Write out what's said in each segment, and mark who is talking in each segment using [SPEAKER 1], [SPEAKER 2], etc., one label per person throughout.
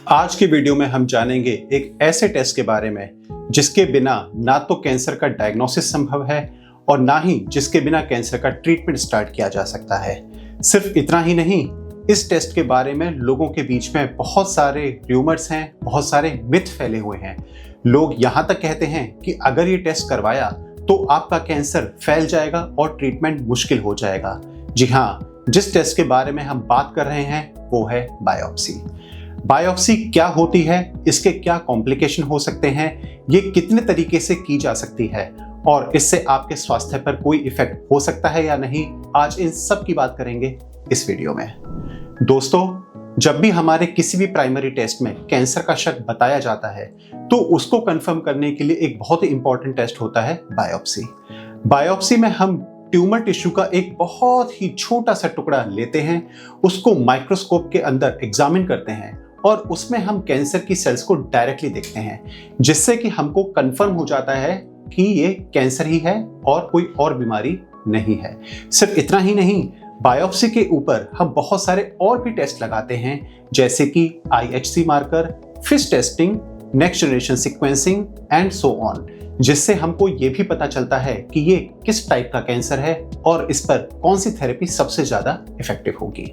[SPEAKER 1] आज की वीडियो में हम जानेंगे एक ऐसे टेस्ट के बारे में जिसके बिना ना तो कैंसर का डायग्नोसिस संभव है और ना ही जिसके बिना कैंसर का ट्रीटमेंट स्टार्ट किया जा सकता है। सिर्फ इतना ही नहीं, इस टेस्ट के बारे में लोगों के बीच में बहुत सारे र्यूमर्स हैं, बहुत सारे मिथ फैले हुए हैं। लोग यहाँ तक कहते हैं कि अगर ये टेस्ट करवाया तो आपका कैंसर फैल जाएगा और ट्रीटमेंट मुश्किल हो जाएगा। जी हाँ, जिस टेस्ट के बारे में हम बात कर रहे हैं वो है बायोप्सी। बायोप्सी क्या होती है, इसके क्या कॉम्प्लिकेशन हो सकते हैं, ये कितने तरीके से की जा सकती है और इससे आपके स्वास्थ्य पर कोई इफेक्ट हो सकता है या नहीं, आज इन सब की बात करेंगे इस वीडियो में। दोस्तों, जब भी हमारे किसी भी प्राइमरी टेस्ट में कैंसर का शक बताया जाता है तो उसको कंफर्म करने के लिए एक बहुत ही इंपॉर्टेंट टेस्ट होता है बायोप्सी। बायोप्सी में हम ट्यूमर टिश्यू का एक बहुत ही छोटा सा टुकड़ा लेते हैं, उसको माइक्रोस्कोप के अंदर एग्जामिन करते हैं और उसमें हम कैंसर की सेल्स को डायरेक्टली देखते हैं, जिससे कि हमको कंफर्म हो जाता है कि ये कैंसर ही है और कोई और बीमारी नहीं है। सिर्फ इतना ही नहीं, बायोप्सी के ऊपर हम बहुत सारे और भी टेस्ट लगाते हैं, जैसे कि IHC marker, fish testing, next generation sequencing and so on, जिससे हमको ये भी पता चलता है कि ये किस टाइप का कैंसर है और इस पर कौन सी थेरेपी सबसे ज्यादा इफेक्टिव होगी।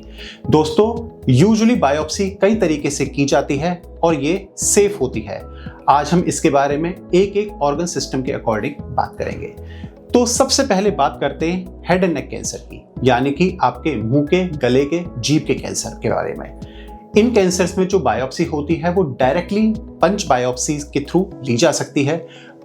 [SPEAKER 1] दोस्तों, यूजुअली बायोप्सी कई तरीके से की जाती है और ये सेफ होती है। आज हम इसके बारे में एक एक ऑर्गन सिस्टम के अकॉर्डिंग बात करेंगे। तो सबसे पहले बात करते हैं हेड एंड नेक कैंसर की, यानी कि आपके मुंह के, गले के, जीभ के कैंसर के बारे में। इन कैंसर्स में जो बायोप्सी होती है वो डायरेक्टली पंच बायोप्सी के थ्रू ली जा सकती है।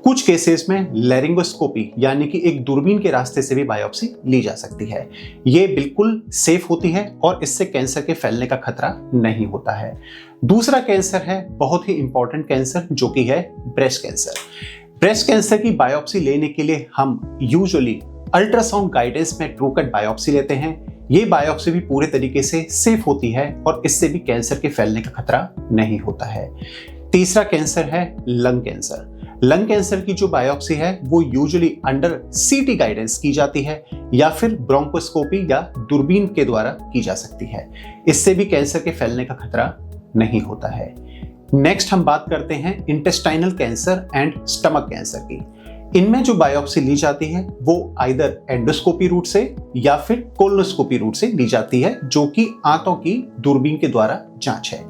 [SPEAKER 1] कुछ केसेस में लैरिंगोस्कोपी यानी कि एक दूरबीन के रास्ते से भी बायोप्सी ली जा सकती है। ये बिल्कुल सेफ होती है और इससे कैंसर के फैलने का खतरा नहीं होता है। दूसरा कैंसर है बहुत ही इंपॉर्टेंट कैंसर, जो कि है ब्रेस्ट कैंसर। ब्रेस्ट कैंसर की बायोप्सी लेने के लिए हम यूजुअली अल्ट्रासाउंड गाइडेंस में ट्रू कट बायोप्सी लेते हैं। ये बायोप्सी भी पूरे तरीके से सेफ होती है और इससे भी कैंसर के फैलने का खतरा नहीं होता है। तीसरा कैंसर है लंग कैंसर। लंग कैंसर की जो बायोप्सी है वो यूजुअली अंडर CT गाइडेंस की जाती है या फिर ब्रोंकोस्कोपी या दूरबीन के द्वारा की जा सकती है। इससे भी कैंसर के फैलने का खतरा नहीं होता है। नेक्स्ट हम बात करते हैं intestinal cancer and stomach cancer की। इनमें जो बायोप्सी ली जाती है वो आइदर एंडोस्कोपी रूट से या फिर कोलोनोस्कोपी रूट से ली जाती है, जो कि आंतों की दूरबीन के द्वारा जांच है।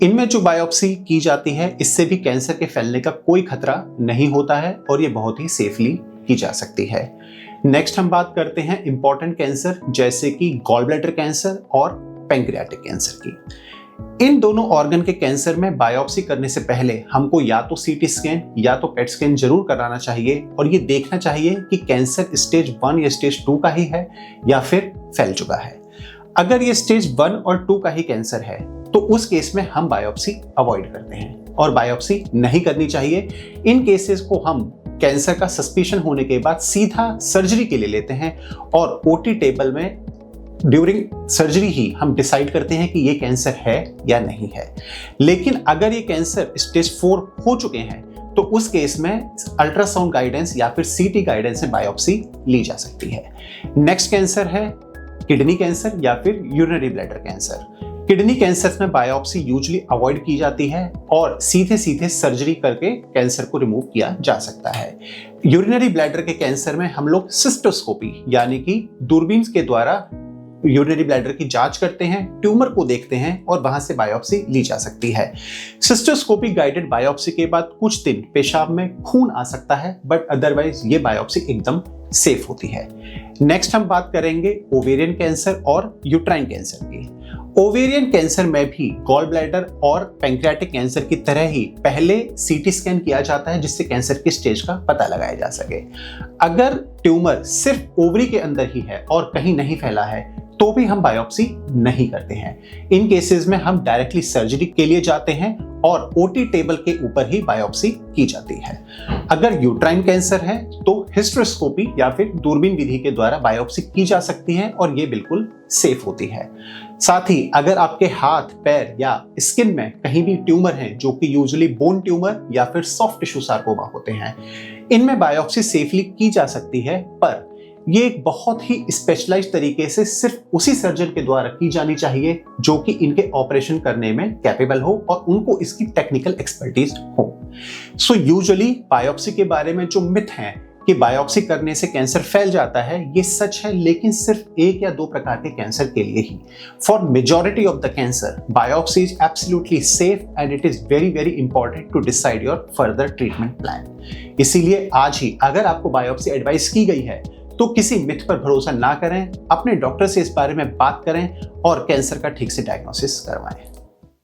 [SPEAKER 1] इनमें जो बायोप्सी की जाती है इससे भी कैंसर के फैलने का कोई खतरा नहीं होता है और ये बहुत ही सेफली की जा सकती है। नेक्स्ट हम बात करते हैं इंपॉर्टेंट कैंसर, जैसे कि गॉल ब्लैडर कैंसर और पैंक्रियाटिक कैंसर की। इन दोनों ऑर्गन के कैंसर में बायोप्सी करने से पहले हमको या तो CT स्कैन या तो PET स्कैन जरूर कराना चाहिए और ये देखना चाहिए कि कैंसर स्टेज 1 या स्टेज 2 का ही है या फिर फैल चुका है। अगर ये स्टेज 1 और 2 का ही कैंसर है तो उस केस में हम बायोप्सी अवॉइड करते हैं और बायोप्सी नहीं करनी चाहिए। इन केसेस को हम कैंसर का सस्पिशन होने के बाद सीधा सर्जरी के लिए लेते हैं और OT टेबल में ड्यूरिंग सर्जरी ही हम डिसाइड करते हैं कि ये कैंसर है या नहीं है। लेकिन अगर ये कैंसर स्टेज 4 हो चुके हैं तो उस केस में अल्ट्रासाउंड गाइडेंस या फिर CT गाइडेंस से बायोप्सी ली जा सकती है। नेक्स्ट कैंसर है किडनी कैंसर या फिर urinary bladder cancer. Kidney cancer में बायोप्सी यूजुअली अवॉइड की जाती है और सीधे सीधे सर्जरी करके कैंसर को रिमूव किया जा सकता है। यूरिनरी ब्लैडर के कैंसर में हम लोग सिस्टोस्कोपी यानी कि दूरबीन के द्वारा यूरिनरी ब्लैडर की जांच करते हैं, ट्यूमर को देखते हैं और वहां से बायोप्सी ली जा सकती है। सिस्टोस्कोपी गाइडेड बायोप्सी के बाद कुछ दिन पेशाब में खून आ सकता है, बट अदरवाइज ये बायोप्सी एकदम सेफ होती है। नेक्स्ट हम बात करेंगे ओवेरियन कैंसर और यूट्राइन कैंसर की। ओवेरियन कैंसर में भी गॉल ब्लैडर और पैंक्रियाटिक कैंसर की तरह ही पहले CT स्कैन किया जाता है, जिससे कैंसर की स्टेज का पता लगाया जा सके। अगर ट्यूमर सिर्फ ओवरी के अंदर ही है और कहीं नहीं फैला है तो भी हम बायोप्सी नहीं करते हैं। इन केसेस में हम डायरेक्टली सर्जरी के लिए जाते हैं और OT टेबल के ऊपर ही बायोप्सी की जाती है। अगर यूट्राइन कैंसर है तो हिस्टेरोस्कोपी या फिर दूरबीन विधि के द्वारा बायोप्सी की जा सकती है और ये बिल्कुल सेफ होती है। साथ ही अगर आपके हाथ, पैर या स्किन में कहीं भी ट्यूमर हैं, जो कि यूजुअली बोन ट्यूमर या फिर सॉफ्ट टिश्यू सार्कोमा होते हैं, इनमें बायोप्सी सेफली की जा सकती है, पर ये एक बहुत ही स्पेशलाइज्ड तरीके से सिर्फ उसी सर्जन के द्वारा की जानी चाहिए जो कि इनके ऑपरेशन करने में कैपेबल हो और उनको इसकी टेक्निकल एक्सपर्टीज हो। सो यूजुअली बायोप्सी के बारे में जो मिथ हैं कि बायोप्सी करने से कैंसर फैल जाता है, ये सच है, लेकिन सिर्फ 1 या 2 प्रकार के कैंसर के लिए ही। For majority of the cancer biopsy is absolutely safe and it is very very important to decide your further treatment plan. इसीलिए आज ही अगर आपको बायोप्सी एडवाइस की गई है तो किसी मिथ पर भरोसा ना करें, अपने डॉक्टर से इस बारे में बात करें और कैंसर का ठीक से डायग्नोसिस करवाएं।